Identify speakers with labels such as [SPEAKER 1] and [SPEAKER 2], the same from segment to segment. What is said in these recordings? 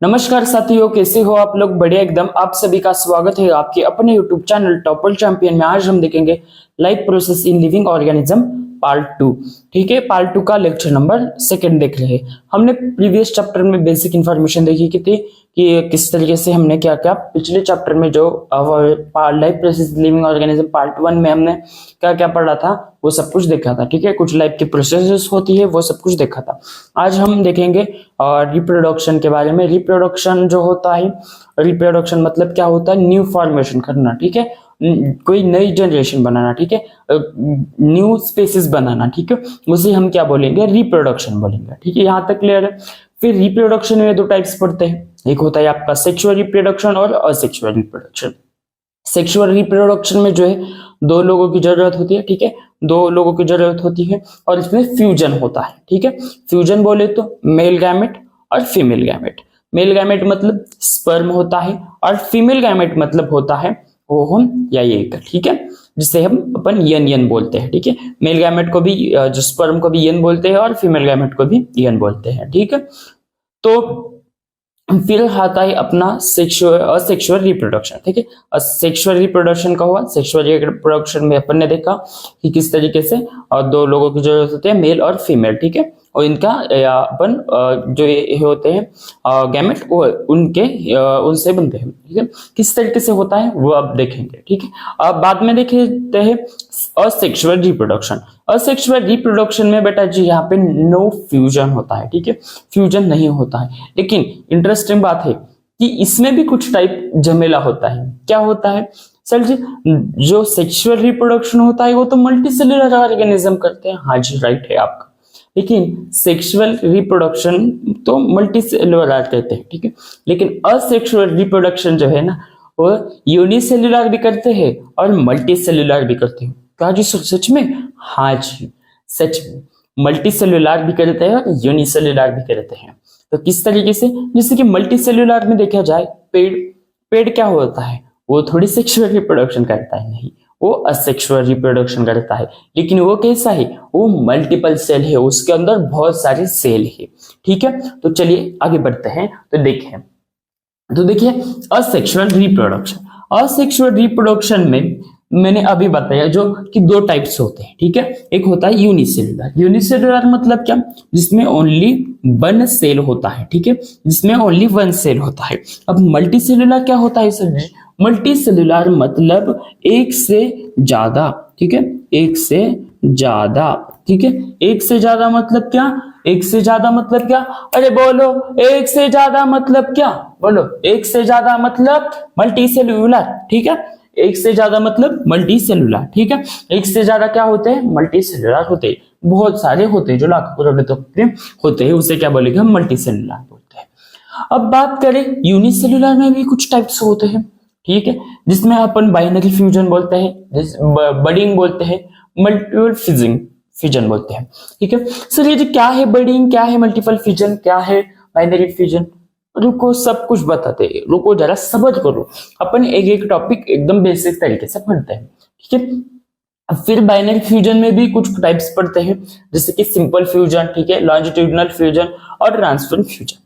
[SPEAKER 1] नमस्कार साथियों, कैसे हो आप लोग? बढ़िया एकदम। आप सभी का स्वागत है आपके अपने YouTube चैनल टॉपर चैंपियन में। आज हम देखेंगे life process in living organism part 2। ठीक है, पार्ट 2 का लेक्चर नंबर 2 देख रहे हैं। हमने प्रीवियस चैप्टर में बेसिक इंफॉर्मेशन देखी की थी कि किस तरीके से हमने क्या क्या पिछले चैप्टर में जो life process living organism part 1 में हमने क्या क्या पढ़ा था वो सब कुछ देखा था। ठीक है, कुछ लाइफ की प्रोसेसेस होती है वो सब कुछ देखा था। आज हम देखेंगे रिप्रोडक्शन के बारे में। रिप्रोडक्शन जो होता है, रिप्रोडक्शन मतलब क्या होता है? न्यू फॉर्मेशन करना। ठीक है, कोई नई जनरेशन बनाना। ठीक है, न्यू स्पेसिस बनाना। ठीक है, उसे हम क्या बोलेंगे? रिप्रोडक्शन बोलेंगे। ठीक है, यहाँ तक क्लियर है। फिर रिप्रोडक्शन में दो टाइप्स पड़ते हैं, एक होता है आपका सेक्सुअल रिप्रोडक्शन और असेक्सुअल रिप्रोडक्शन। सेक्सुअल रिप्रोडक्शन में जो है दो लोगों की जरूरत होती है। ठीक है, दो लोगों की जरूरत होती है और इसमें फ्यूजन होता है। ठीक है, फ्यूजन बोले तो मेल गैमेट और फीमेल गैमेट। मेल गैमेट मतलब स्पर्म होता है और फीमेल गैमेट मतलब होता है ओवम या एग। ठीक है, जिसे हम अपन यन बोलते हैं। ठीक है, मेल गैमेट को भी जो स्पर्म को भी यन बोलते हैं और फीमेल गैमेट को भी यन बोलते हैं। ठीक है, तो फिर आता है अपना असेक्सुअल रिप्रोडक्शन। ठीक है, सेक्सुअल रिप्रोडक्शन का हुआ। सेक्सुअल रिप्रोडक्शन में अपन ने देखा कि किस तरीके से दो लोगों की जरूरत होती है, मेल और फीमेल। ठीक है, और इनका अपन जो ये होते हैं गैमेट वो उनसे बनते हैं। ठीक है, किस तरीके से होता है वो अब देखेंगे। ठीक है, अब बाद में देखते हैं असेक्सुअल रिप्रोडक्शन। असेक्सुअल रिप्रोडक्शन में बेटा जी यहाँ पे नो फ्यूजन होता है। ठीक है, फ्यूजन नहीं होता है। लेकिन इंटरेस्टिंग बात है कि इसमें भी कुछ टाइप झमेला होता है। क्या होता है सर जी? जो सेक्सुअल रिप्रोडक्शन होता है वो तो मल्टी सेल्युलर ऑर्गेनिज्म करते हैं। हाँ जी, राइट है आपका। लेकिन सेक्सुअल रिप्रोडक्शन तो मल्टी सेल्युलर कहते हैं। ठीक है, लेकिन असेक्सुअल रिप्रोडक्शन जो है ना वो यूनिसेल्युलर भी करते हैं और मल्टी सेल्युलर भी करते हैं। कहा जी सच में? हाँ जी, सच में मल्टी सेल्युलर भी करते हैं और यूनिसेल्युलर भी करते हैं। तो किस तरीके से? जैसे कि मल्टी सेल्युलर में देखा जाए पेड़, पेड़ क्या होता है? वो थोड़ी सेक्सुअल रिप्रोडक्शन करता है, नहीं, वो असेक्सुअल रिप्रोडक्शन करता है। लेकिन वो कैसा है? वो मल्टीपल सेल है, उसके अंदर बहुत सारे सेल है। ठीक है, तो चलिए आगे बढ़ते हैं। तो देखिए असेक्सुअल रिप्रोडक्शन। असेक्सुअल रिप्रोडक्शन में मैंने अभी बताया जो कि दो टाइप्स होते हैं। ठीक है, एक होता है यूनिसेलुलर। यूनिसेलुलर मतलब क्या? जिसमें ओनली वन सेल होता है। ठीक है, जिसमें ओनली वन सेल होता है। अब मल्टी सेलुलर क्या होता है सर? मल्टी सेलुलर मतलब एक से ज्यादा। ठीक है, एक से ज्यादा। ठीक है, एक से ज्यादा मतलब क्या? एक से ज्यादा मतलब क्या? अरे बोलो, एक से ज्यादा मतलब क्या? बोलो, एक से ज्यादा मतलब मल्टी सेलुलर। ठीक है, एक से ज्यादा मतलब मल्टी सेलुलर। ठीक है, एक से ज्यादा क्या होते हैं? मल्टी सेलुलर होते हैं। बहुत सारे होते हैं जो लाखों करोड़ों तक के होते हैं, उसे क्या बोलेंगे? हम मल्टी सेलुलर बोलते हैं। अब बात करें यूनिसेलुलर में भी कुछ टाइप्स होते हैं। ठीक है, जिसमें अपन बाइनरी फ्यूजन बोलते हैं, बडिंग बोलते हैं, मल्टीपल फ्यूजन बोलते हैं। ठीक है सर, ये क्या है बडिंग, क्या है मल्टीपल फ्यूजन, क्या है बाइनरी फ्यूजन? रुको, सब कुछ बताते हैं, रुको जरा सब्र करो। अपन एक एक टॉपिक एकदम बेसिक तरीके से पढ़ते हैं। ठीक है, फिर बाइनरी फ्यूजन में भी कुछ टाइप्स पढ़ते हैं, जैसे कि सिंपल फ्यूजन, ठीक है, लॉन्जिट्यूडिनल फ्यूजन और ट्रांसफर फ्यूजन।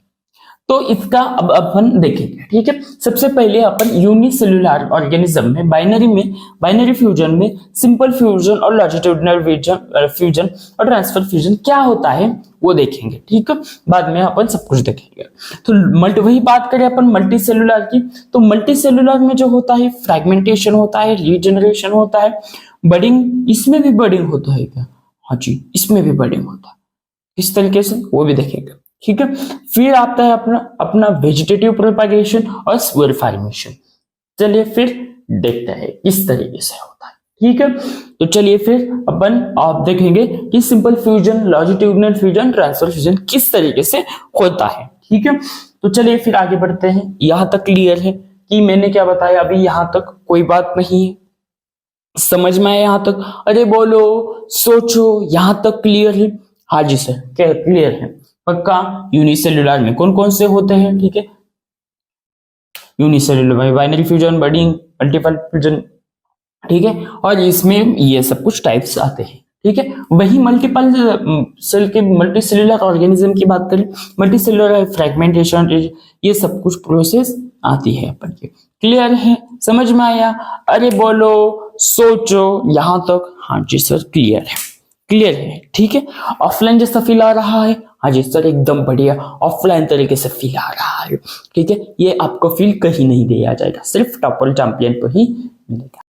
[SPEAKER 1] तो इसका अब अपन देखेंगे। ठीक है, सबसे पहले अपन यूनिसेल्युलर ऑर्गेनिज्म में बाइनरी फ्यूजन में सिंपल फ्यूजन और लॉन्जिट्यूडिनल फ्यूजन और ट्रांसफर फ्यूजन क्या होता है वो देखेंगे। ठीक है, बाद में अपन सब कुछ देखेंगे। तो वही बात करें अपन मल्टी सेल्युलर की, तो मल्टी सेल्युलर में जो होता है फ्रैगमेंटेशन होता है, रीजनरेशन होता है, बडिंग। इसमें भी बडिंग होता है क्या? हाँ जी, इसमें भी बडिंग होता है। किस तरीके से वो भी देखेंगे। ठीक है, फिर आता है अपना वेजिटेटिव प्रोपागेशन और स्पोर फॉर्मेशन। चलिए फिर देखते हैं किस तरीके से होता है। ठीक है, तो चलिए फिर अपन आप देखेंगे कि simple fusion, longitudinal fusion, transfer fusion किस तरीके से होता है। ठीक है, तो चलिए फिर आगे बढ़ते हैं। यहां तक क्लियर है कि मैंने क्या बताया अभी? यहां तक कोई बात नहीं है, समझ में आया यहां तक? अरे बोलो, सोचो, यहां तक क्लियर है? हाँ जी सर, क्या क्लियर है? पक्का? यूनिसेल्युलर में कौन कौन से होते हैं? ठीक है, यूनिसेल्युलर में binary fusion, budding, multiple fusion. ठीक है, और इसमें ये सब कुछ टाइप्स आते हैं। ठीक है। वही मल्टीपल सेल के मल्टी सेलुलर ऑर्गेनिज्म की बात करें, मल्टी सेलुलर फ्रेगमेंटेशन, ये सब कुछ प्रोसेस आती है अपन की। क्लियर है, समझ में आया? अरे बोलो, सोचो यहां तक। हाँ जी सर क्लियर है, क्लियर है, ठीक है। ऑफलाइन जैसा फील आ रहा है? हाँ जी सर एकदम बढ़िया ऑफलाइन तरीके से फील आ रहा है, ठीक है। ये आपको फील कहीं नहीं दिया जाएगा, सिर्फ टॉपर चैंपियन को ही मिलेगा।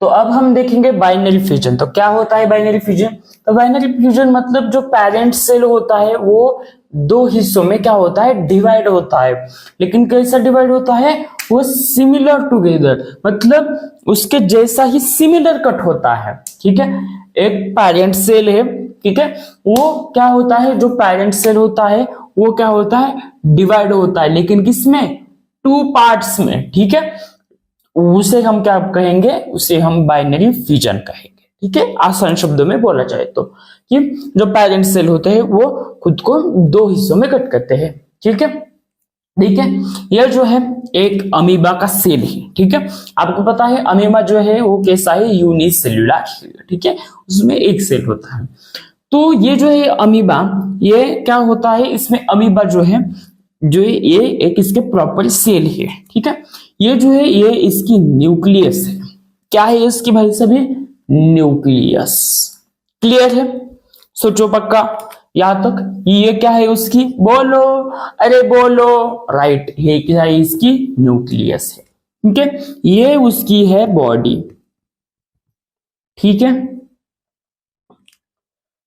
[SPEAKER 1] तो अब हम देखेंगे बाइनरी फ्यूजन। तो क्या होता है बाइनरी फ्यूजन? तो बाइनरी फ्यूजन मतलब जो पेरेंट सेल होता है वो दो हिस्सों में क्या होता है, डिवाइड होता है। लेकिन कैसा डिवाइड होता है? वो सिमिलर टुगेदर, मतलब उसके जैसा ही सिमिलर कट होता है, ठीक है। एक पेरेंट सेल है, ठीक है, वो क्या होता है, जो पेरेंट सेल होता है वो क्या होता है, डिवाइड होता है, लेकिन किसमें? टू पार्ट्स में, ठीक है। उसे हम क्या कहेंगे? उसे हम बाइनरी फ्यूजन कहेंगे, ठीक है। आसान शब्दों में बोला जाए तो कि जो पेरेंट सेल होते हैं वो खुद को दो हिस्सों में कट करते हैं, ठीक है। ठीक है, यह जो है एक अमीबा का सेल है, ठीक है। आपको पता है अमीबा जो है वो कैसा है, यूनिसेल्युलर, ठीक है, उसमें एक सेल होता है। तो ये जो है अमीबा, ये क्या होता है, इसमें अमीबा जो है ये एक इसके प्रॉपर सेल है, ठीक है। ये जो है ये इसकी न्यूक्लियस है। क्या है इसकी भाई सभी? न्यूक्लियस। क्लियर है? सोचो पक्का यहां तक। ये क्या है उसकी? बोलो, अरे बोलो। राइट, ये क्या है इसकी? न्यूक्लियस है, ठीक है। ये उसकी है बॉडी, ठीक है।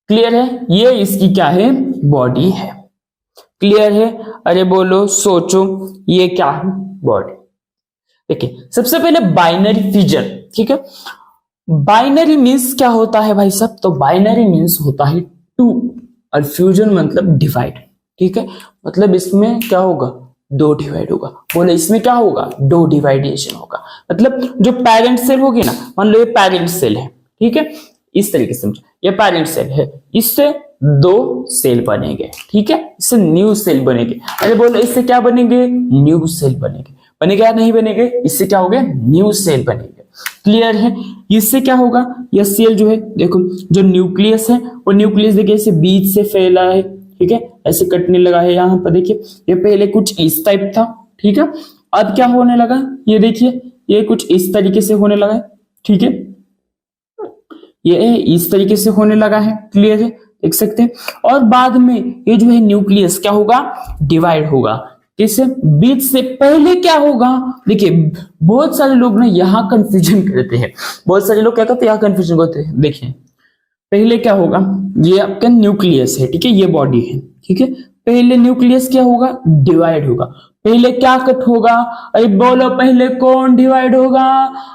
[SPEAKER 1] क्लियर है? ये इसकी क्या है? बॉडी है। क्लियर है? अरे बोलो, सोचो, ये क्या है? बॉडी। देखिए सबसे पहले बाइनरी फ्यूजन, ठीक है। बाइनरी मीन्स क्या होता है भाई साहब? तो बाइनरी मीन्स होता है टू, और फ्यूजन मतलब डिवाइड, ठीक है। मतलब इसमें क्या होगा? दो डिवाइड होगा। बोले इसमें क्या होगा? दो डिवाइडेशन होगा। मतलब जो पेरेंट सेल होगी ना, मान लो ये पेरेंट सेल है, ठीक है, इस तरीके से समझो, ये पेरेंट सेल है, इससे दो सेल बनेंगे, ठीक है, इससे न्यू सेल बनेंगे। अरे बोलो इससे क्या बनेंगे? न्यू सेल बनेंगे। बनेगा या नहीं बनेंगे? इससे क्या हो गया? न्यू सेल बनेंगे। क्लियर है? इससे क्या होगा? यह सेल जो है, देखो जो न्यूक्लियस है वो न्यूक्लियस देखिए ऐसे बीच से फैला है, ठीक है, ऐसे कटने लगा है। यहाँ पर देखिए ये पहले कुछ इस टाइप था, ठीक है, अब क्या होने लगा? ये देखिए ये कुछ इस तरीके से होने लगा है, ठीक है, ये इस तरीके से होने लगा है। क्लियर है? देख सकते हैं। और बाद में ये जो है न्यूक्लियस क्या होगा? डिवाइड होगा। किससे? बीच से। पहले क्या होगा? देखिए बहुत सारे लोग ना यहाँ कंफ्यूजन करते हैं, बहुत सारे लोग क्या करते हैं, यहाँ कंफ्यूजन करते हैं। देखिए पहले क्या होगा? ये आपका न्यूक्लियस है, ठीक है, ये बॉडी है, ठीक है। पहले न्यूक्लियस क्या होगा? डिवाइड होगा। पहले क्या कट होगा? अरे बोलो, पहले कौन डिवाइड होगा?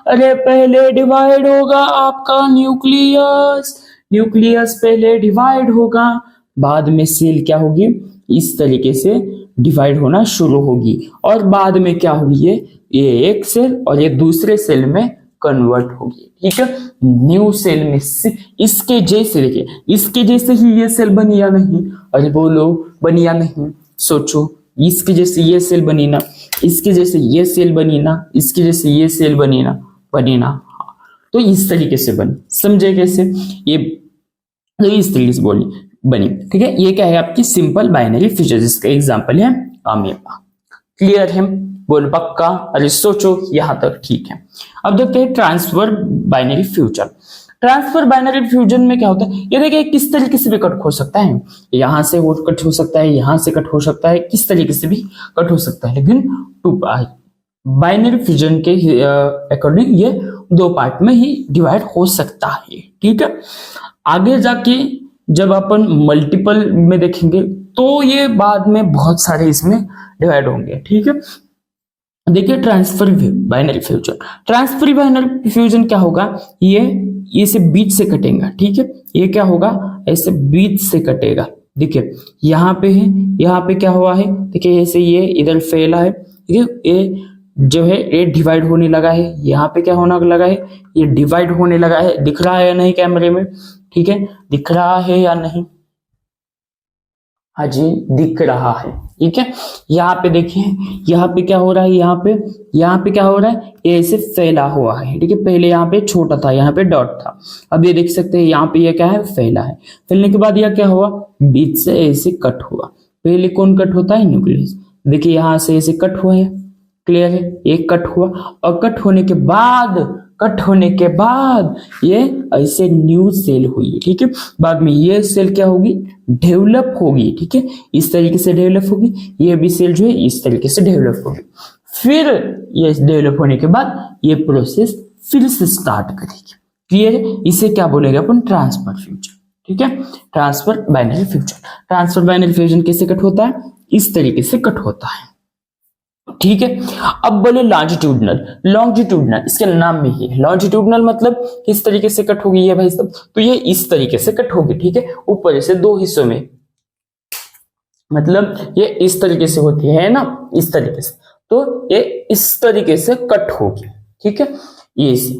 [SPEAKER 1] अरे पहले डिवाइड होगा आपका न्यूक्लियस। न्यूक्लियस पहले डिवाइड होगा, बाद में सेल क्या होगी? इस तरीके से डिवाइड होना शुरू होगी, और बाद में क्या होगी? ये एक सेल और ये दूसरे सेल में कन्वर्ट होगी, ठीक है, न्यू सेल में। इसके जैसे देखिए, इसके जैसे ही ये सेल बनी या नहीं? अरे बोलो, बनी या नहीं? सोचो, इसके जैसे ये सेल बनी ना, इसके जैसे ये सेल बनी ना, इसके जैसे ये सेल बनी ना, बनी ना। तो इस तरीके से बनी, समझे कैसे? ये तो इस तरीके से बनी, ठीक है। ये क्या है? आपकी सिंपल बाइनरी फ्यूजन, जिसका एग्जांपल है अमीबा। क्लियर है? बोल पक्का? अरे सोचो यहां तक, ठीक है। अब देखते हैं transfer binary fusion. Transfer binary fusion में क्या होता है? ये देखिए किस तरीके से भी कट हो सकता है, यहां से वो कट हो सकता है, यहां से कट हो सकता है, किस तरीके से भी कट हो सकता है, लेकिन टू बाइनरी फ्यूजन के अकॉर्डिंग ये दो पार्ट में ही डिवाइड हो सकता है, ठीक है। आगे जाके जब अपन मल्टीपल में देखेंगे तो ये बाद में बहुत सारे इसमें डिवाइड होंगे, ठीक है। देखिए transfer binary fusion, transfer binary fusion क्या होगा? ये से बीच से कटेगा, ठीक है। ये क्या होगा? ऐसे बीच से कटेगा। देखिए यहाँ पे है, यहाँ पे क्या हुआ है? देखिए ऐसे ये इधर फैला है, ठीक है, ये जो है ये डिवाइड होने लगा है। यहाँ पे क्या होने लगा है? ये डिवाइड होने लगा है। दिख रहा है या नहीं कैमरे में? ठीक है, दिख रहा है या नहीं? अजीब दिख रहा है। ठीक है, यहाँ पे देखिए, यहाँ पे क्या हो रहा है, यहाँ पे क्या हो रहा है, ये ऐसे फैला हुआ है। ठीक है, पहले यहाँ पे छोटा था, यहाँ पे डॉट था, अब ये देख सकते हैं यहाँ पे ये क्या है, फैला है। फैलने के बाद यह क्या हुआ, बीच से ऐसे कट हुआ। पहले कौन कट होता है, न्यूक्लियस। देखिए यहाँ से ऐसे कट हुआ है, क्लियर है, एक कट हुआ, और कट होने के बाद ये ऐसे न्यू सेल हुई। ठीक है, बाद में ये सेल क्या होगी, डेवलप होगी। ठीक है, इस तरीके से डेवलप होगी, ये भी सेल जो है इस तरीके से डेवलप होगी। फिर ये डेवलप होने के बाद ये प्रोसेस फिर से स्टार्ट करेगी। क्लियर है, इसे क्या बोलेंगे अपन, ट्रांसफर फ्यूजन। ठीक है, transfer binary fusion. Transfer binary fusion कैसे कट होता है, इस तरीके से कट होता है। ठीक है, अब बोले लॉन्जिट्यूडनल, इसके नाम में ही है लॉन्जिट्यूडनल, मतलब किस तरीके से कट होगी ये भाई सब, तो ये इस तरीके से कट होगी। ठीक है, ऊपर से दो हिस्सों में, मतलब ये इस तरीके से होती है ना, इस तरीके से, तो ये इस तरीके से कट होगी। ठीक है, ये से,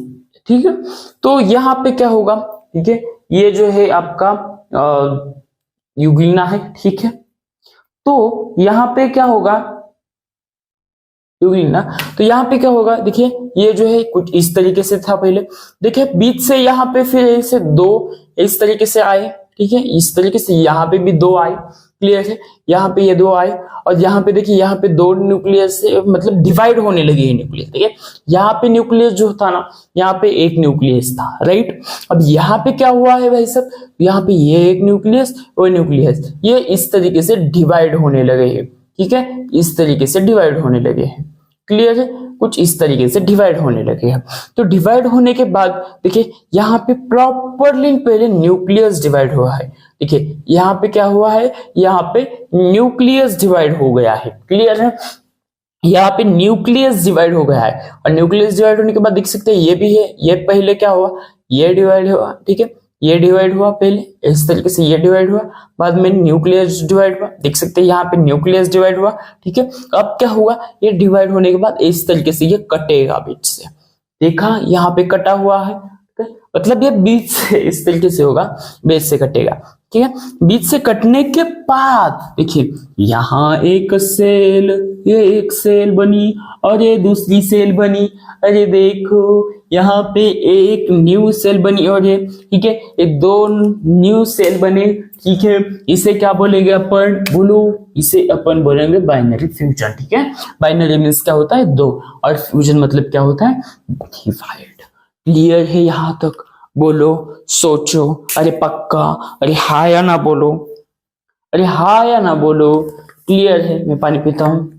[SPEAKER 1] ठीक है, तो यहाँ पे क्या होगा, ठीक है, ये जो है आपका यूग्लिना है। ठीक है, तो यहाँ पे क्या होगा, यूग्लिना, तो यहाँ पे क्या होगा, देखिए ये जो है कुछ इस तरीके से था पहले, देखिए बीच से यहाँ पे फिर ऐसे दो इस तरीके से आए। ठीक है, इस तरीके से यहाँ पे भी दो आए, क्लियर है, यहाँ पे ये दो आए, और यहाँ पे देखिए यहाँ पे दो न्यूक्लियस से मतलब डिवाइड होने लगे ये न्यूक्लियस। ठीक है, यहाँ पे न्यूक्लियस जो था ना, यहाँ पे एक न्यूक्लियस था, राइट। अब यहाँ पे क्या हुआ है भाई सब, यहाँ पे ये एक न्यूक्लियस और न्यूक्लियस ये इस तरीके से डिवाइड होने लगे हैं। ठीक है, इस तरीके से डिवाइड होने लगे हैं, क्लियर है, कुछ इस तरीके से डिवाइड होने लगे हैं। तो डिवाइड होने के बाद देखिए यहाँ पे प्रॉपरली पहले न्यूक्लियस डिवाइड हुआ है। देखिए यहाँ पे क्या हुआ है, यहाँ पे न्यूक्लियस डिवाइड हो गया है, क्लियर है, यहाँ पे न्यूक्लियस डिवाइड हो गया है। और न्यूक्लियस डिवाइड होने के बाद देख सकते हैं ये भी है, ये पहले क्या हुआ, ये डिवाइड हुआ। ठीक है, ये डिवाइड हुआ पहले इस तरीके से, ये डिवाइड हुआ, बाद में न्यूक्लियस डिवाइड हुआ, देख सकते हैं यहाँ पे न्यूक्लियस डिवाइड हुआ। ठीक है, अब क्या हुआ, ये डिवाइड होने के बाद इस तरीके से ये कटेगा बीच से, देखा यहाँ पे कटा हुआ है, मतलब ये बीच से इस तरीके से होगा, बीच से कटेगा। ठीक है, बीच से कटने के बाद देखिए यहाँ एक सेल, ये एक सेल बनी और ये दूसरी सेल बनी, अरे देखो यहाँ पे एक न्यू सेल बनी और ये, ठीक है, ये दो न्यू सेल बने। ठीक है, इसे क्या बोलेंगे अपन, बोलो, इसे अपन बोलेंगे बाइनरी फ्यूजन। ठीक है, बाइनरी मीन्स क्या होता है, दो, और फ्यूजन मतलब क्या होता है, डिवाइड। क्लियर है यहां तक, बोलो, सोचो, अरे पक्का, अरे हाँ या ना बोलो, अरे हाँ या ना बोलो, क्लियर है। मैं पानी पीता हूं।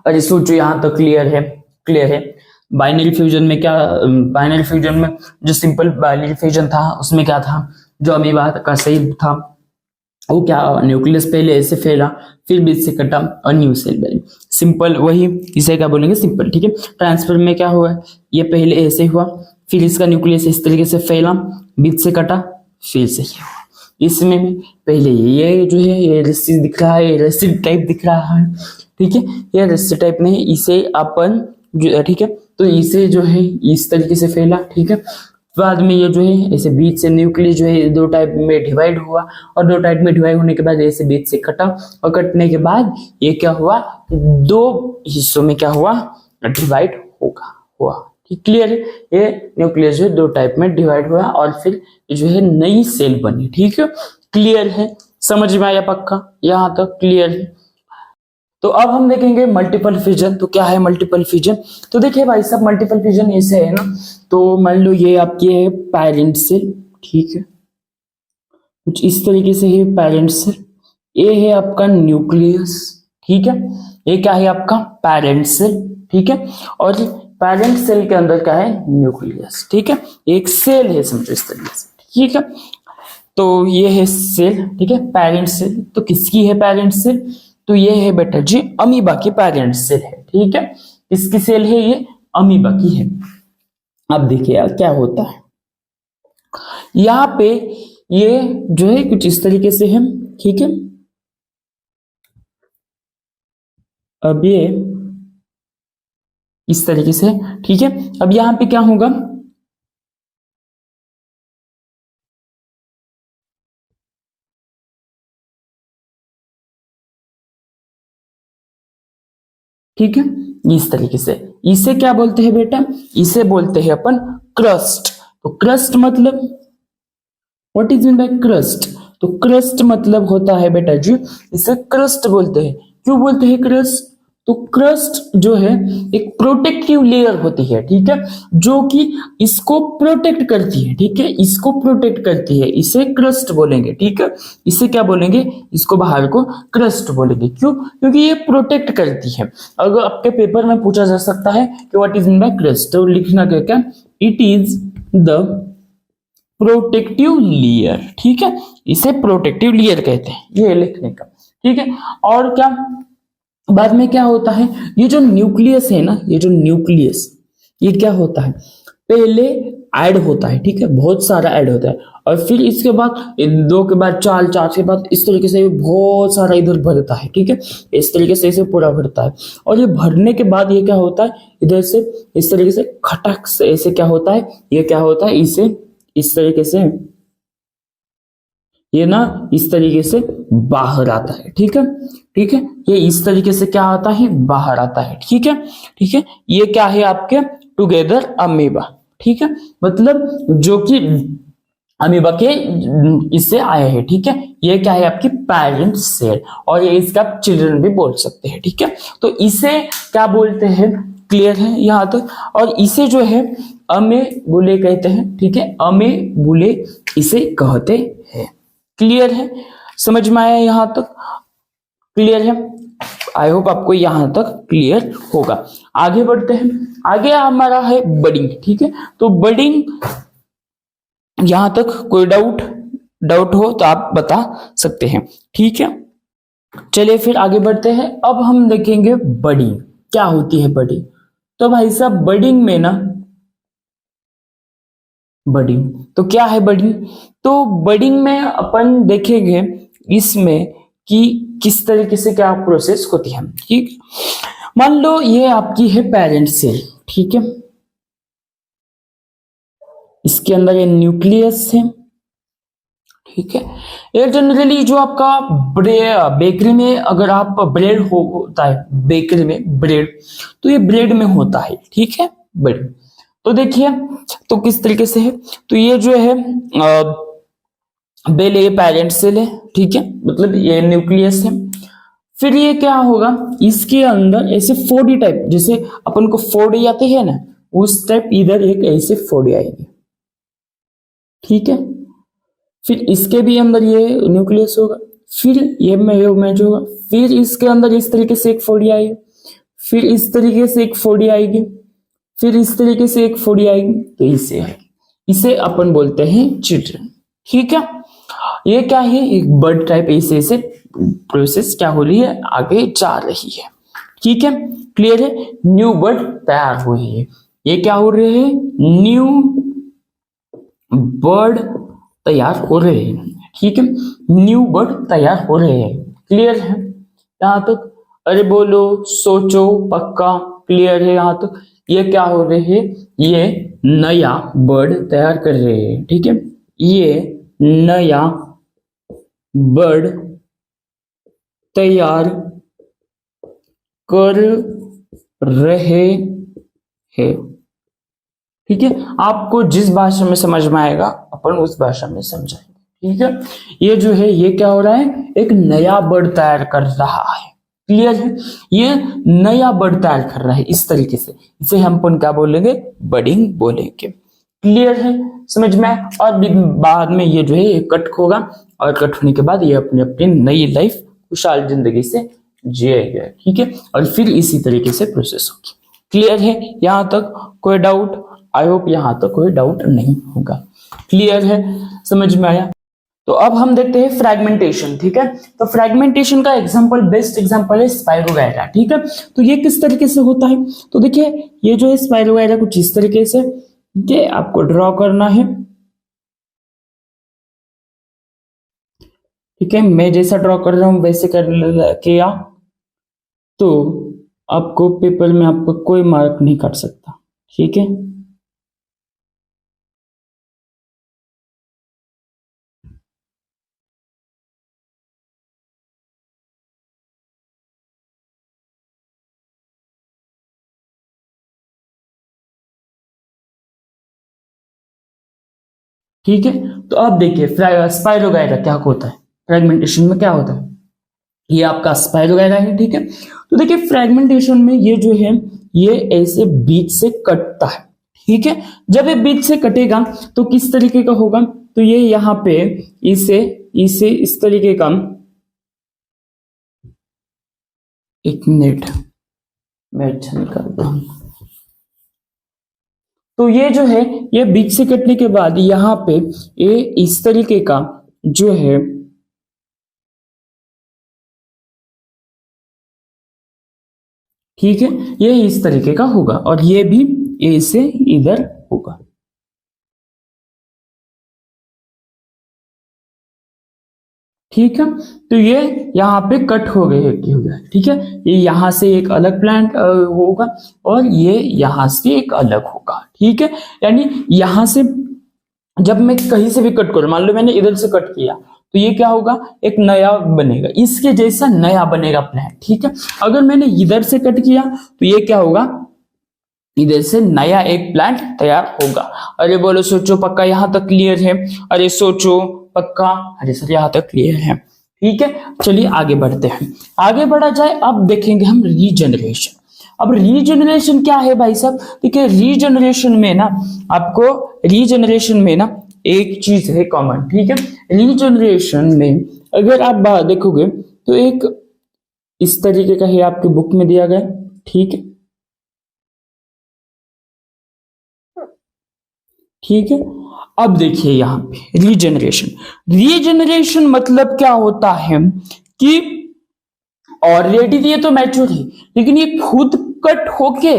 [SPEAKER 1] अरे सोचो यहां तक क्लियर है, क्लियर है। बाइनरी फ्यूजन में क्या, बाइनरी फ्यूजन में जो सिंपल बाइनरी फ्यूजन था उसमें क्या था, जो अमीबा का सेल था वो क्या, न्यूक्लियस पहले ऐसे फैला, फिर बीच से कटा और न्यू सेल बनी, सिंपल वही, इसे क्या बोलेंगे, सिंपल। ठीक है, ट्रांसफर में क्या हुआ, ये पहले ऐसे हुआ, फिर इसका न्यूक्लियस इस तरीके से फैला, बीच से कटा, फिर से ये हुआ। इसमें भी पहले ये जो है ये रस्सी दिख रहा है, ये रस्सी टाइप दिख रहा है। ठीक है, ये रस्सी टाइप नहीं, इसे अपन ठीक है, तो इसे जो है इस तरीके से फैला। ठीक है, बाद में ये जो है ऐसे बीच से न्यूक्लियस जो है दो टाइप में डिवाइड हुआ, और दो टाइप में डिवाइड होने के बाद ऐसे बीच से कटा, और कटने के बाद ये क्या हुआ, दो हिस्सों में क्या हुआ, डिवाइड हुआ। ठीक, क्लियर है, ये न्यूक्लियस जो है दो टाइप में डिवाइड हुआ और फिर जो है नई सेल बनी। ठीक है, क्लियर है, समझ में आया पक्का, यहां तक क्लियर है। तो अब हम देखेंगे मल्टीपल फ्यूजन। तो क्या है मल्टीपल फ्यूजन, तो देखिए भाई सब मल्टीपल फ्यूजन ऐसे है ना, तो मान लो ये आपकी है पेरेंट सेल, ठीक है, कुछ इस तरीके से है पेरेंट सेल, ये है आपका न्यूक्लियस। ठीक है, ये क्या है आपका पेरेंट सेल। ठीक है, और पेरेंट सेल के अंदर क्या है, न्यूक्लियस। ठीक है, एक सेल है समझो इस तरीके से। ठीक है, तो ये है सेल, ठीक है, पेरेंट सेल। तो किसकी है पेरेंट सेल, तो ये है बेटा जी अमीबा की पेरेंट सेल है। ठीक है, किसकी सेल है, ये अमीबा की है। अब देखिए यार क्या होता है, यहाँ पे ये जो है कुछ इस तरीके से है। ठीक है, अब ये इस तरीके से, ठीक है, अब यहाँ पे क्या होगा, ठीक है, इस तरीके से। इसे क्या बोलते हैं बेटा, इसे बोलते हैं अपन क्रस्ट। तो क्रस्ट मतलब what is mean by crust, तो क्रस्ट मतलब होता है बेटा जी, इसे क्रस्ट बोलते हैं। क्यों बोलते हैं क्रस्ट, तो क्रस्ट जो है एक प्रोटेक्टिव लेयर होती है, ठीक है, जो कि इसको प्रोटेक्ट करती है, ठीक है, इसको प्रोटेक्ट करती है, इसे क्रस्ट बोलेंगे, ठीक है। इसे क्या बोलेंगे, इसको बाहर को क्रस्ट बोलेंगे। क्यों, क्योंकि ये प्रोटेक्ट करती है। अगर आपके पेपर में पूछा जा सकता है कि what is mean by crust, तो लिखना क्या क्या, it is the protective layer, ठीक है, इसे प्रोटेक्टिव लेयर कहते हैं, ये लिखने का, ठीक है। और क्या बाद में क्या होता है, ये जो न्यूक्लियस है ना, ये जो न्यूक्लियस, ये क्या होता है, पहले ऐड होता है, ठीक है, बहुत सारा ऐड होता है, और फिर इसके बाद दो के बाद चार, चार के बाद इस तरीके से बहुत सारा इधर भरता है, ठीक है, इस तरीके से इसे पूरा भरता है। और ये भरने के बाद ये क्या होता है, इधर से इस तरीके से खटक से ऐसे क्या होता है, ये क्या होता है, इसे इस तरीके से ये ना इस तरीके से बाहर आता है, ठीक है, ठीक है, ये इस तरीके से क्या आता है, बाहर आता है, ठीक है, ठीक है। ये क्या है आपके टुगेदर अमीबा, ठीक है, मतलब जो कि अमीबा के इससे आए हैं, ठीक है। ये क्या है आपकी पेरेंट सेल, और ये इसका चिल्ड्रन भी बोल सकते हैं, ठीक है। तो इसे क्या बोलते हैं, क्लियर है यहां तक। और इसे जो है अमे बुले कहते हैं, ठीक है, अमे बुले इसे कहते हैं। क्लियर है, समझ में आया यहां तक, क्लियर है, आई होप आपको यहां तक क्लियर होगा। आगे बढ़ते हैं, आगे हमारा है बडिंग, ठीक है। तो बडिंग यहां तक कोई डाउट, डाउट हो तो आप बता सकते हैं, ठीक है। चलिए फिर आगे बढ़ते हैं, अब हम देखेंगे बडिंग क्या होती है, बडिंग। तो भाई साहब बडिंग में ना, बडिंग तो क्या है बडिंग, तो बडिंग में अपन देखेंगे इसमें कि किस तरीके से क्या प्रोसेस होती है, ठीक। मान लो ये आपकी है पेरेंट सेल, ठीक है, इसके अंदर ये न्यूक्लियस है, ठीक है। ये जनरली जो आपका बेकरी में अगर आप ब्रेड होता है, बेकरी में ब्रेड, तो ये ब्रेड में होता है, ठीक है, ब्रेड। तो देखिए, तो किस तरीके से है, तो ये जो है बेल ये पेरेंट सेल है, ठीक है, मतलब ये न्यूक्लियस है। फिर ये क्या होगा, इसके अंदर ऐसे 4D टाइप, जैसे अपन को 4D आते हैं ना, उस टाइप इधर एक ऐसे 4D आएगी, ठीक है। फिर इसके भी अंदर ये न्यूक्लियस होगा, फिर ये मैच होगा, फिर इसके अंदर इस तरीके से एक 4D आएगी, फिर इस तरीके से एक 4D आएगी, फिर इस तरीके से एक 4D आएगी, तो इसे आएगी, इसे अपन बोलते हैं चिल्ड्रन, ठीक है। ये क्या है, एक बर्ड टाइप ऐसे ऐसे प्रोसेस क्या हो रही है, आगे जा रही है, ठीक है, क्लियर है। न्यू बर्ड तैयार हो रही है, ये क्या हो रहे हैं, न्यू बर्ड तैयार हो रहे हैं, ठीक है, न्यू बर्ड तैयार हो रहे हैं, क्लियर है यहां तक। अरे बोलो, सोचो, पक्का क्लियर है यहां तक। ये क्या हो रहे हैं, ये नया बर्ड तैयार कर रहे हैं, ठीक है, ये नया बर्ड तैयार कर रहे हैं, ठीक है। आपको जिस भाषा में समझ में आएगा अपन उस भाषा में समझाएंगे, ठीक है। ये जो है ये क्या हो रहा है, एक नया बर्ड तैयार कर रहा है, क्लियर है, ये नया बर्ड तैयार कर रहा है इस तरीके से, इसे हम अपन क्या बोलेंगे, बडिंग बोलेंगे, क्लियर है, समझ में आया। और बाद में ये जो है ये कट होगा, और कट होने के बाद ये अपनी अपनी नई लाइफ खुशहाल जिंदगी से जिएगा, ठीक है, और फिर इसी तरीके से प्रोसेस होगी, क्लियर है यहां तक, कोई डाउट, आई होप यहां तक कोई डाउट नहीं होगा, क्लियर है, समझ में आया। तो अब हम देखते हैं फ्रैगमेंटेशन, ठीक है। तो फ्रैगमेंटेशन का एग्जांपल, बेस्ट एग्जांपल है स्पाइरोगायरा, ठीक है। तो ये किस तरीके से होता है, तो देखिए ये जो है स्पाइरोगायरा कुछ इस तरीके से, ये आपको ड्रॉ करना है, ठीक है, मैं जैसा ड्रॉ कर रहा हूं वैसे कर किया, तो आपको पेपर में आपको कोई मार्क नहीं काट सकता, ठीक है। ठीक है, तो अब देखिए स्पाइरोगायरा क्या होता है, फ्रेगमेंटेशन में क्या होता है, ये आपका स्पाइरोगायरा है। ठीक है, तो देखिए फ्रेगमेंटेशन में ये जो है ये ऐसे बीच से कटता है। ठीक है, जब ये बीच से कटेगा तो किस तरीके का होगा, तो ये यहाँ पे इसे इसे इस तरीके का, एक मिनट मैं अच्छा निकालता हूं, तो ये जो है ये बीच से कटने के बाद यहाँ पे ये इस तरीके का जो है ठीक है, ये इस तरीके का होगा और ये भी ए से इधर होगा। ठीक है, तो ये यहाँ पे कट हो गए हो गया। ठीक है, ये यहाँ से एक अलग प्लांट होगा और ये यहाँ से एक अलग होगा। ठीक है, यानी यहाँ से जब मैं कहीं से भी कट करूं, मान लो मैंने इधर से कट किया तो ये क्या होगा, एक नया बनेगा, इसके जैसा नया बनेगा प्लांट। ठीक है, अगर मैंने इधर से कट किया तो ये क्या होगा, इधर से नया एक प्लांट तैयार होगा। अरे बोलो सोचो पक्का यहां तक क्लियर है, अरे सोचो पक्का, अरे सर यहां तक क्लियर है। ठीक है, चलिए आगे बढ़ते हैं, आगे बढ़ा जाए। अब देखेंगे हम रीजनरेशन। अब रीजनरेशन क्या है भाई साहब, देखिए रीजनरेशन में ना आपको, रीजनरेशन में ना एक चीज है कॉमन। ठीक है, रीजनरेशन में अगर आप देखोगे तो एक इस तरीके का है, आपकी बुक में दिया गया। ठीक है, ठीक है, अब देखिए यहां पे रीजनरेशन, रीजनरेशन मतलब क्या होता है कि ऑलरेडी ये तो मैच्योर है लेकिन ये खुद कट होके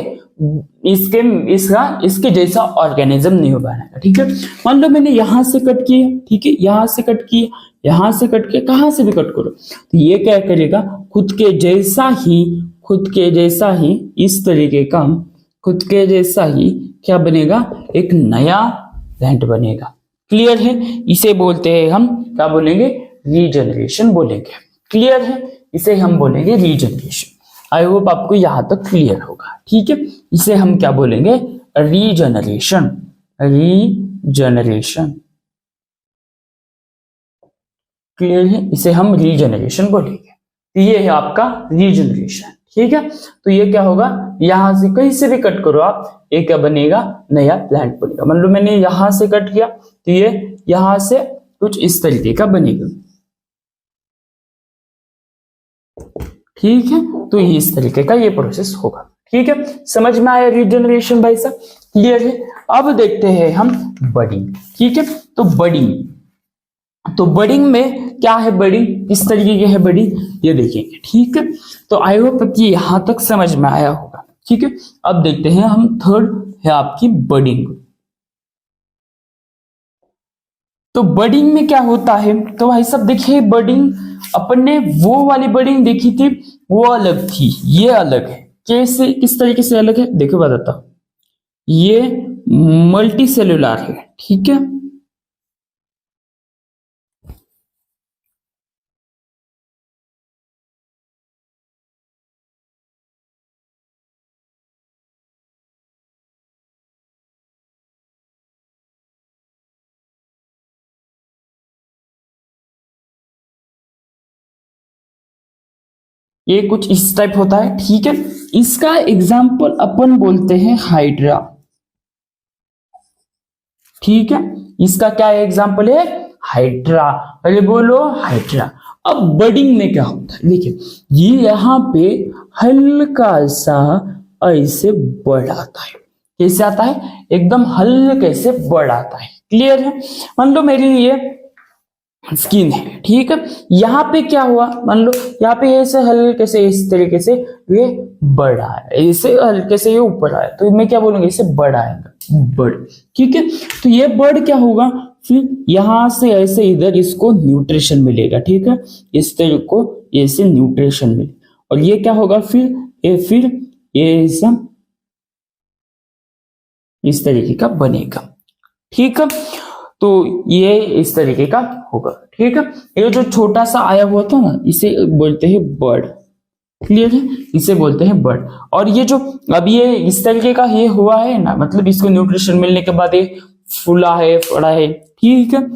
[SPEAKER 1] इसके जैसा ऑर्गेनिज्म नहीं हो पाएगा। ठीक है, मान लो मैंने यहां से कट किया, ठीक है, यहां से कट किया, यहां से कट किया, कहां से भी कट करो तो ये क्या करेगा, खुद के जैसा ही इस तरीके का खुद के जैसा ही क्या बनेगा, एक नया प्लांट बनेगा। क्लियर है, इसे बोलते हैं हम क्या बोलेंगे, रीजनरेशन बोलेंगे। क्लियर है, इसे हम बोलेंगे रीजनरेशन। आई होप आपको यहां तक क्लियर होगा। ठीक है, इसे हम क्या बोलेंगे, रीजनरेशन। रीजनरेशन क्लियर है, इसे हम रीजनरेशन बोलेंगे। तो ये है आपका रीजनरेशन। ठीक है, तो ये क्या होगा, यहां से कहीं से भी कट करो आप, ये क्या बनेगा, नया प्लांट बनेगा। मान लो मैंने यहां से कट किया तो ये यहां से कुछ इस तरीके का बनेगा। ठीक है, तो ये इस तरीके का ये प्रोसेस होगा। ठीक है, समझ में आया रीजनरेशन भाई साहब, क्लियर है। अब देखते हैं हम बडिंग। ठीक है, तो बडिंग में क्या है, बडिंग किस तरीके की है बडिंग, ये देखेंगे। ठीक है, तो आई होप कि यहां तक समझ में आया होगा। ठीक है, अब देखते हैं हम, थर्ड है आपकी बडिंग। तो बडिंग में क्या होता है, तो भाई साहब देखिए बडिंग, अपन ने वो वाली बडिंग देखी थी वो अलग थी, ये अलग है। कैसे, किस तरीके से अलग है, देखो बताता हूं। ये मल्टी सेलुलर है। ठीक है, ये कुछ इस टाइप होता है। ठीक है, इसका एग्जाम्पल अपन बोलते हैं हाइड्रा। ठीक है, इसका क्या एग्जाम्पल है, हाइड्रा। अरे बोलो हाइड्रा। अब बडिंग में क्या होता है, देखिए ये यहां पे हल्का सा ऐसे बढ़ आता है। कैसे आता है, एकदम हल्के से बढ़ आता है। क्लियर है, मान लो मेरी ये स्किन है। ठीक है, यहाँ पे क्या हुआ, मान लो यहाँ पे ऐसे हल्के से इस तरीके से ये बढ़ा है, ऐसे हल्के से ये ऊपर आया तो मैं क्या बोलूंगा, इसे बढ़ाएगा, बढ़। ठीक है, तो ये बढ़ क्या होगा, फिर यहां से ऐसे इधर इसको न्यूट्रिशन मिलेगा। ठीक है, इस तरीके को ऐसे न्यूट्रिशन मिले और ये क्या होगा, फिर ये सब इस तरीके का बनेगा। ठीक है, तो ये इस तरीके का होगा। ठीक है, ये जो छोटा सा आया हुआ था ना, इसे बोलते हैं बर्ड। क्लियर है, इसे बोलते हैं बर्ड। और ये जो अब ये इस तरीके का ये हुआ है ना, मतलब इसको न्यूट्रिशन मिलने के बाद ये फूला है, फड़ा है, ठीक है।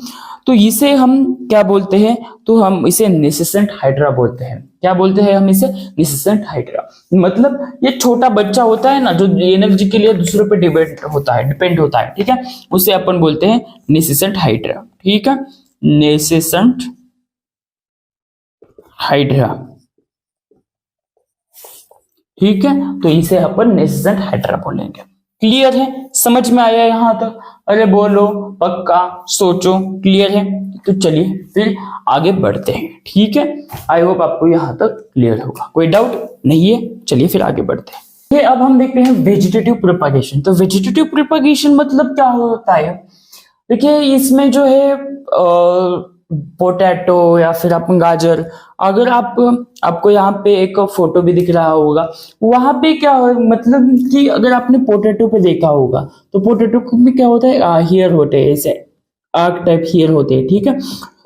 [SPEAKER 1] तो इसे हम क्या बोलते हैं, तो हम इसे नेसेसेंट हाइड्रा बोलते हैं। क्या बोलते हैं हम इसे? नेसेसेंट हाइड्रा। मतलब ये छोटा बच्चा होता है ना, जो एनर्जी के लिए दूसरों पे डिपेंड होता है, ठीक है, उसे अपन बोलते हैं नेसेसेंट हाइड्रा, ठीक है, नेसेसेंट हाइड्रा, ठीक है। तो इसे अपन नेसेसेंट हाइड्रा बोलेंगे। क्लियर है? समझ में आया यहां तक? अरे बोलो पक्का, सोचो, क्लियर है? तो चलिए फिर आगे बढ़ते हैं, ठीक है। आई होप आपको यहां तक क्लियर होगा, कोई डाउट नहीं है। चलिए फिर आगे बढ़ते हैं। ये अब हम देखते हैं वेजिटेटिव प्रोपागेशन। तो वेजिटेटिव प्रोपागेशन मतलब क्या होता है? देखिए इसमें जो है पोटैटो या फिर अपन गाजर, अगर आपको यहाँ पे एक फोटो भी दिख रहा होगा, वहां पे क्या हो, मतलब कि अगर आपने पोटैटो पे देखा होगा तो पोटैटो में क्या होता है, हेयर होते हैं, ऐसे आर्क टाइप हेयर होते हैं, ठीक है।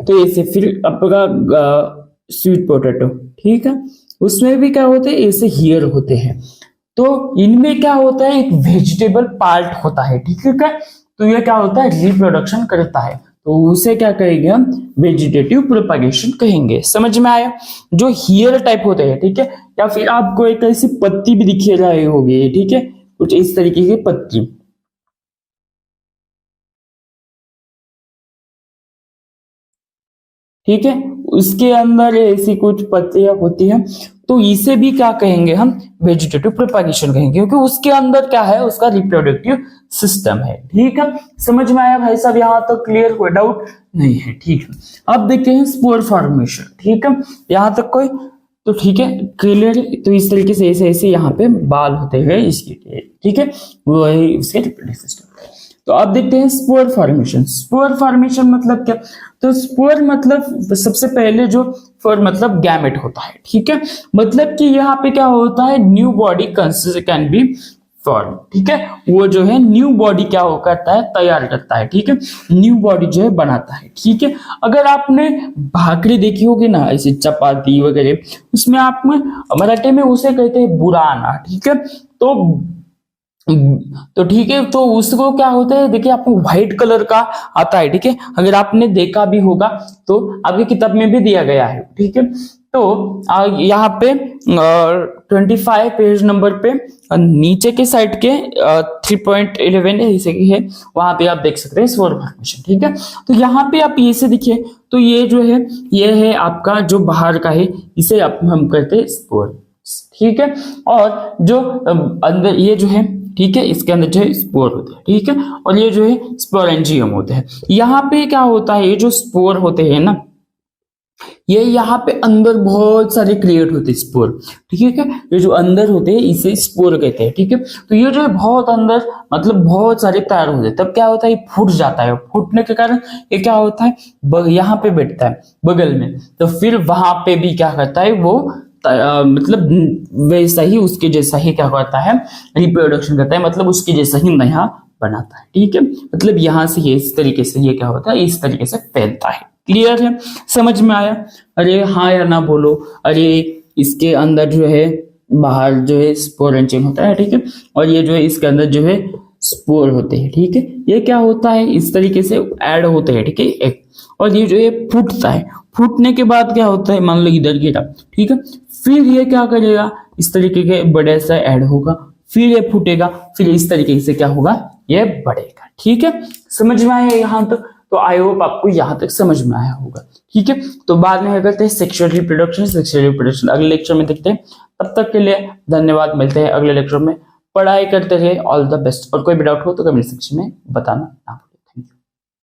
[SPEAKER 1] तो ऐसे फिर आपका स्वीट पोटैटो, ठीक है, उसमें भी क्या होते हैं, ऐसे हेयर होते हैं। तो इनमें क्या होता है, एक वेजिटेबल पार्ट होता है, ठीक है। तो ये क्या होता है, रिप्रोडक्शन करता है, तो उसे क्या कहेंगे हम, वेजिटेटिव प्रोपागेशन कहेंगे। समझ में आया? जो हेयर टाइप होते हैं, ठीक है, या फिर आपको एक ऐसी पत्ती भी दिखे रहे होगी, ठीक है, कुछ इस तरीके की पत्ती, ठीक है, उसके अंदर ऐसी कुछ पत्तियां होती हैं, तो इसे भी क्या कहेंगे हम, वेजिटेटिव प्रोपागेशन कहेंगे, क्योंकि उसके अंदर क्या है, उसका रिप्रोडक्टिव सिस्टम है, ठीक है। समझ में आया भाई साहब? यहां तक क्लियर, कोई डाउट नहीं है, ठीक है। अब देखते हैं स्पोर फॉर्मेशन, ठीक है, यहां तक कोई, तो ठीक है, क्लियर। तो इस तरीके से ऐसे ऐसे यहाँ पे बाल होते हैं इसके, ठीक है, वही उसके रिप्रोडक्टिव सिस्टम। तो अब देखते हैं स्पोर फॉर्मेशन। स्पोर फॉर्मेशन मतलब क्या? तो स्पोर मतलब सबसे पहले जो फॉर मतलब गैमेट होता है, ठीक है, मतलब कि यहाँ पे क्या होता है, new body can be form, ठीक है, वो जो है न्यू बॉडी क्या हो करता है, तैयार करता है, ठीक है, न्यू बॉडी जो है बनाता है, ठीक है। अगर आपने भाकरी देखी होगी ना, ऐसे चपाती वगैरह, उसमें आप मराठी में उसे कहते हैं बुराना, ठीक है। तो ठीक है, तो उसको क्या होता है, देखिए आपको व्हाइट कलर का आता है, ठीक है, अगर आपने देखा भी होगा तो आपकी किताब में भी दिया गया है, ठीक है। तो यहाँ पे 25 पेज नंबर पे नीचे के साइड के 3.11 ऐसे की है, वहां पे आप देख सकते हैं स्पोर फॉर्मेशन, ठीक है। तो यहाँ पे आप ये से देखिए, तो ये जो है, ये है आपका जो बाहर का है, इसे हम कहते हैं स्पोर, ठीक है। और जो अंदर ये जो है, ठीक है, इसके अंदर जो है स्पोर होते हैं, ठीक है, और ये जो है स्पोरेंजियम होते हैं। यहाँ पे क्या होता है, ये जो स्पोर होते हैं ना, ये यहाँ पे अंदर बहुत सारे क्रिएट होते हैं स्पोर, ठीक है, ये जो अंदर होते हैं इसे स्पोर कहते हैं, ठीक है। तो ये जो है बहुत अंदर, मतलब बहुत सारे तैयार होते हैं, तब क्या होता है, ये फूट जाता है, फूटने के कारण ये क्या होता है, यहाँ पे बैठता है बगल में, तो फिर वहां पे भी क्या करता है वो, मतलब वैसा ही उसके जैसा ही क्या करता है, रिप्रोडक्शन करता है, मतलब उसके जैसा ही नया बनाता है, ठीक है। मतलब यहाँ से ये इस तरीके से ये क्या होता है, इस तरीके से फैलता है। क्लियर है? समझ में आया? अरे हाँ या ना बोलो। अरे इसके अंदर जो है, बाहर जो है स्पोरेंजियम होता है, ठीक है, और ये जो है इसके अंदर जो है स्पोर होते हैं, ठीक है। ये क्या होता है, इस तरीके से ऐड होते हैं, ठीक है, एक, और ये जो है फूटता है, फूटने के बाद क्या होता है, मान लो इधर गिरा, ठीक है, फिर ये क्या करेगा, इस तरीके के बड़े सा ऐड होगा, फिर ये फूटेगा, फिर इस तरीके से क्या होगा, ये बढ़ेगा, ठीक है। समझ में आया यहाँ तक? तो आई होप आपको यहाँ तक समझ में आया होगा, ठीक है। तो बाद में करते हैं सेक्सुअल रिप्रोडक्शन अगले लेक्चर में देखते हैं। तब तक के लिए धन्यवाद, मिलते हैं अगले लेक्चर में। पढ़ाई करते रहे, ऑल द बेस्ट। और कोई भी डाउट हो तो कमेंट सेक्शन में बताना ना भूलें।